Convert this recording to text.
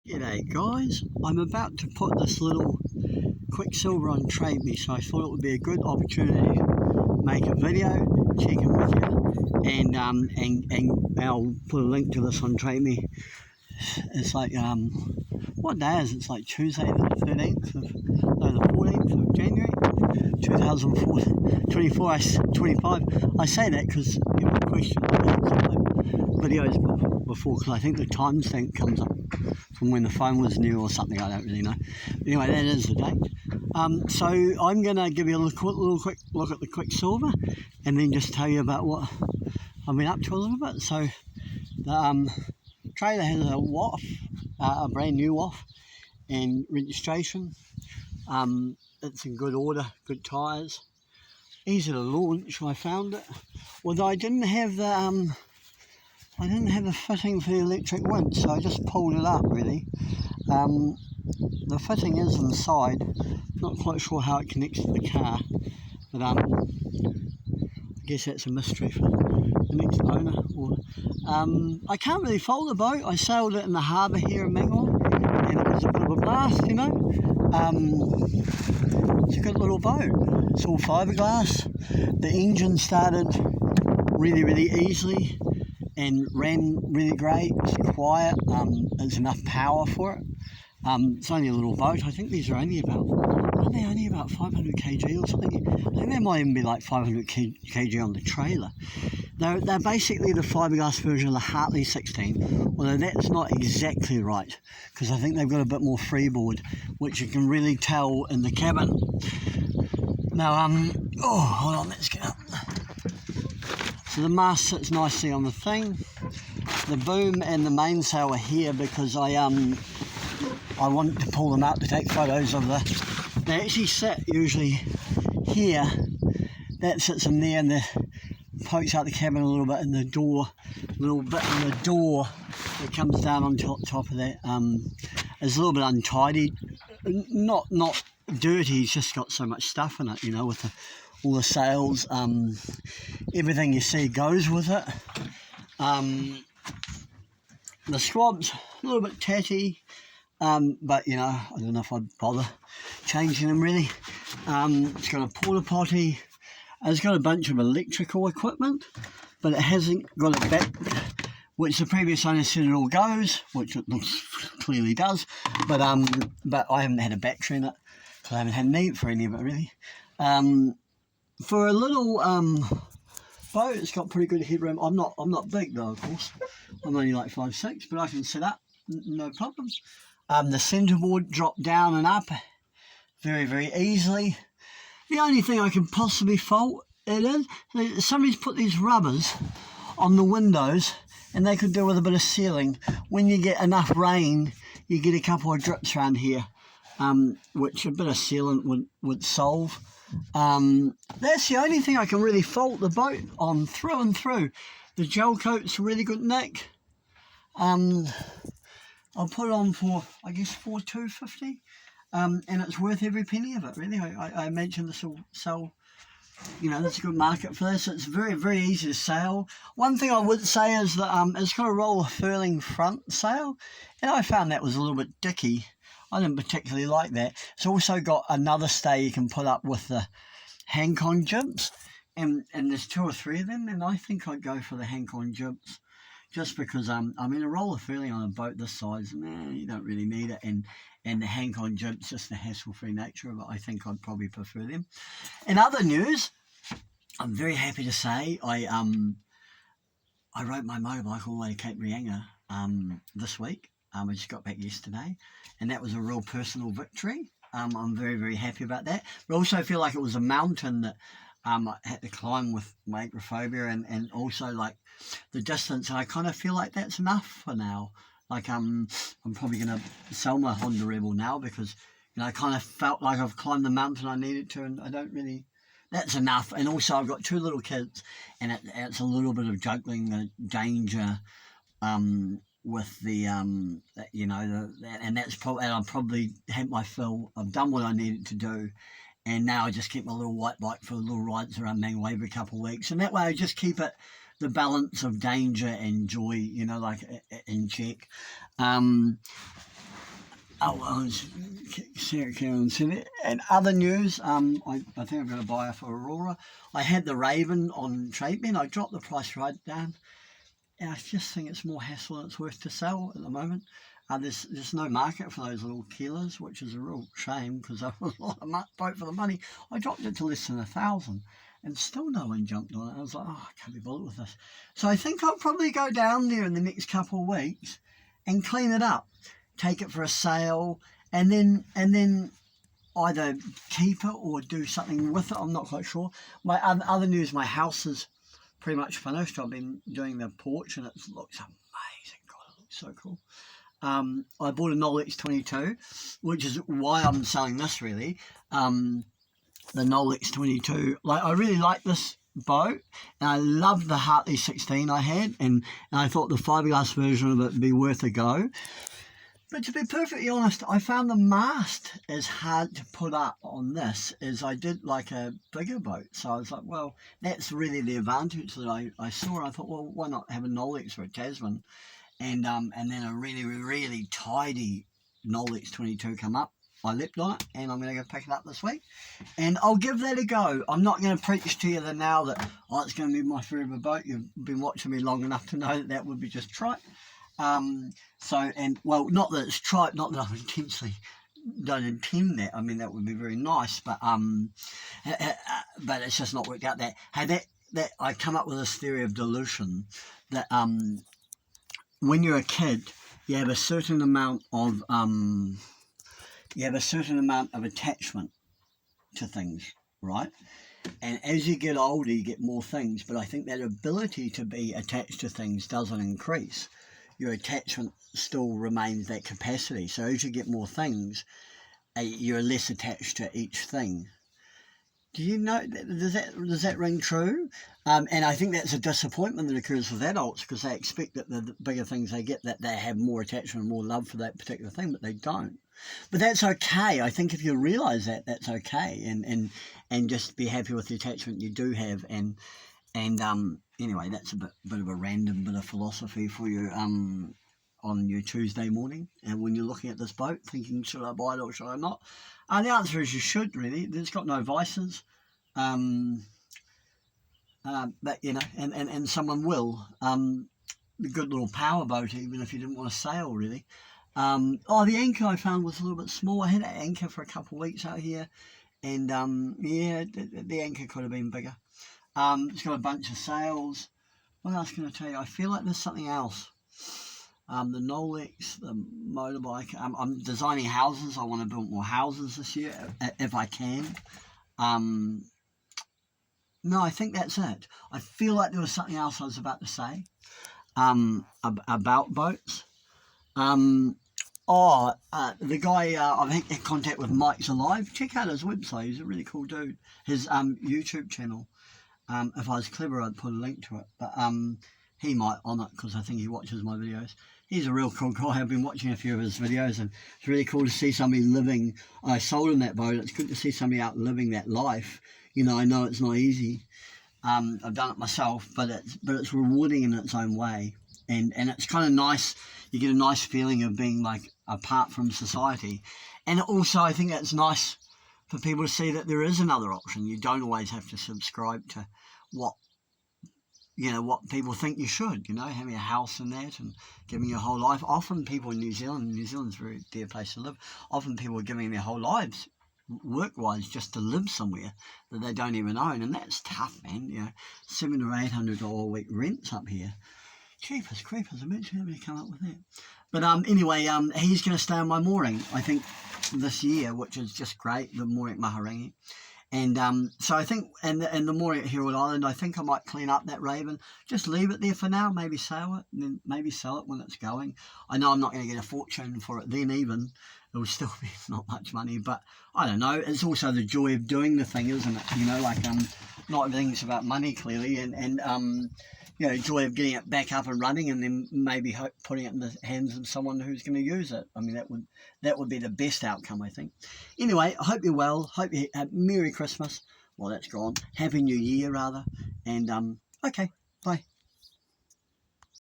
G'day guys, I'm about to put this little Quicksilver on trademe, so I thought it would be a good opportunity to make a video, check in with you, and I'll put a link to this on trademe. It's like, what day is it? It's like Tuesday the 13th of, no, the 14th of January 2025. I say that because you know, question videos before, because I think the timestamp comes up from when the phone was new or something. I don't really know. Anyway, that is the date. So I'm going to give you a quick look at the Quicksilver, and then just tell you about what I've been up to a little bit. So the trailer has a WAF, a brand new WAF, and registration. It's in good order, good tyres, easy to launch. I found it, although I didn't have the fitting for the electric winch, so I just pulled it up really. The fitting is inside, not quite sure how it connects to the car, but I guess that's a mystery for the next owner. I can't really fault the boat. I sailed it in the harbour here in Mangor, and it was a bit of a blast, you know. It's a good little boat. It's all fiberglass. The engine started really easily and ran really great. It's quiet. There's enough power for it. It's only a little boat. I think these are only about 500 kg or something. I think they might even be like 500 kg on the trailer. They're basically the fiberglass version of the Hartley 16, although that's not exactly right, because I think they've got a bit more freeboard, which you can really tell in the cabin. Now, oh, hold on, let's get up. So the mast sits nicely on the thing. The boom and the mainsail are here because I want to pull them out to take photos of they actually sit usually here. That sits in there, and the pokes out the cabin a little bit in the door, that comes down on top of that. It's a little bit untidy, not dirty. It's just got so much stuff in it, you know, with all the sails. Everything you see goes with it. The squab's a little bit tatty, but you know, I don't know if I'd bother changing them really. It's got a porta potty. It's got a bunch of electrical equipment, but it hasn't got a back, which the previous owner said it all goes, which it looks clearly does, but I haven't had a battery in it, because I haven't had need for any of it really. For a little boat, it's got pretty good headroom. I'm not big though, of course. I'm only like 5'6", but I can sit up, no problems. The centerboard dropped down and up very easily. The only thing I can possibly fault it is somebody's put these rubbers on the windows, and they could do with a bit of sealing. When you get enough rain, you get a couple of drips around here, which a bit of sealant would solve. That's the only thing I can really fault the boat on through and through. The gel coat's really good nick. I'll put it on for, I guess, $250, and it's worth every penny of it really. I imagine this will sell, you know, there's a good market for this. It's very easy to sail. One thing I would say is that it's got a roller furling front sail, and I found that was a little bit dicky. I didn't particularly like that. It's also got another stay you can put up with the hang-on jibs, and there's 2 or 3 of them, and I think I'd go for the hang-on jibs, just because I mean, a roller furling on a boat this size, nah, you don't really need it, and the hang-on jibs, just the hassle-free nature of it, I think I'd probably prefer them. In other news, I'm very happy to say I rode my motorbike all the way to Cape Reinga this week. I just got back yesterday, and that was a real personal victory. I'm very happy about that. But I also feel like it was a mountain that I had to climb with my acrophobia, and also like the distance. And I kind of feel like that's enough for now. Like I'm probably going to sell my Honda Rebel now, because you know, I kind of felt like I've climbed the mountain I needed to, and I don't really. That's enough. And also I've got 2 little kids, and it's a little bit of juggling the danger with the you know, and that's probably, and I've probably had my fill. I've done what I needed to do, and now I just keep my little white bike for little rides around Mangor every couple of weeks, and that way I just keep it the balance of danger and joy, you know, like in check. Oh, well, Sarah Cameron said it. And other news, I think I'm going to buy her for Aurora. I had the Raven on trademe. I dropped the price right down. And I just think it's more hassle than it's worth to sell at the moment. There's no market for those little killers, which is a real shame because I was a lot of boat for the money. I dropped it to less than 1,000 and still no one jumped on it. I was like, oh, I can't be bothered with this. So I think I'll probably go down there in the next couple of weeks and clean it up, take it for a sale, and then either keep it or do something with it. I'm not quite sure. My other news, my house is pretty much finished. I've been doing the porch and it looks amazing. God, it looks so cool. I bought a Nolex 22, which is why I'm selling this really. The Nolex 22. Like, I really like this boat, and I loved the Hartley 16 I had, and I thought the fiberglass version of it would be worth a go. But to be perfectly honest, I found the mast as hard to put up on this as I did like a bigger boat. So I was like, well, that's really the advantage that I saw. I thought, well, why not have a Nolex or a Tasman, and then a really, really tidy Nolex 22 come up. I leapt on it, and I'm going to go pick it up this week, and I'll give that a go. I'm not going to preach to you now that, oh, it's going to be my forever boat. You've been watching me long enough to know that that would be just tripe. Well, not that it's tripe, not that I don't intend that. I mean, that would be very nice, but it's just not worked out. That I come up with this theory of dilution that when you're a kid, you have a certain amount of attachment to things, right? And as you get older, you get more things, but I think that ability to be attached to things doesn't increase. Your attachment still remains that capacity. So as you get more things, you're less attached to each thing. Do you know, does that ring true? And I think that's a disappointment that occurs with adults because they expect that the bigger things they get, that they have more attachment and more love for that particular thing, but they don't. But that's okay. I think if you realise that, that's okay, and just be happy with the attachment you do have. And anyway, that's a bit of a random bit of philosophy for you on your Tuesday morning, and when you're looking at this boat thinking, should I buy it or should I not? The answer is you should, really. It's got no vices, but you know, and someone will. A good little power boat, even if you didn't want to sail, really. The anchor I found was a little bit small. I had an anchor for a couple of weeks out here, and yeah, the anchor could have been bigger. It's got a bunch of sails. What else can I tell you? I feel like there's something else. The Nolex, the motorbike. I'm designing houses. I want to build more houses this year if I can. No, I think that's it. I feel like there was something else I was about to say about boats. The guy I've had contact with, Mike's Alive. Check out his website. He's a really cool dude. His YouTube channel. If I was clever, I'd put a link to it. But he might on it because I think he watches my videos. He's a real cool guy. I've been watching a few of his videos, and it's really cool to see somebody living. I sold him that boat. It's good to see somebody out living that life. You know, I know it's not easy. I've done it myself, but it's rewarding in its own way, and it's kind of nice. You get a nice feeling of being like apart from society, and also I think that's nice for people to see that there is another option. You don't always have to subscribe to what people think you should, having a house and that and giving your whole life. Often people in New Zealand's a very dear place to live, often people are giving their whole lives work-wise just to live somewhere that they don't even own, and that's tough, man. $700 or $800 a week rents up here. Cheapest creepers, imagine having to come up with that. But anyway, he's going to stay on my mooring, I think, this year, which is just great, the mooring at Maharangi. And so I think, and the mooring at Herald Island, I think I might clean up that Raven, just leave it there for now, maybe sail it, and then maybe sell it when it's going. I know I'm not going to get a fortune for it then even. It will still be not much money, but I don't know. It's also the joy of doing the thing, isn't it? Not everything's about money, clearly, and joy of getting it back up and running, and then maybe putting it in the hands of someone who's going to use it. I mean, that would be the best outcome, I think. Anyway, I hope you're well. Hope you have Merry Christmas. Well, that's gone. Happy New Year, rather. And okay, bye.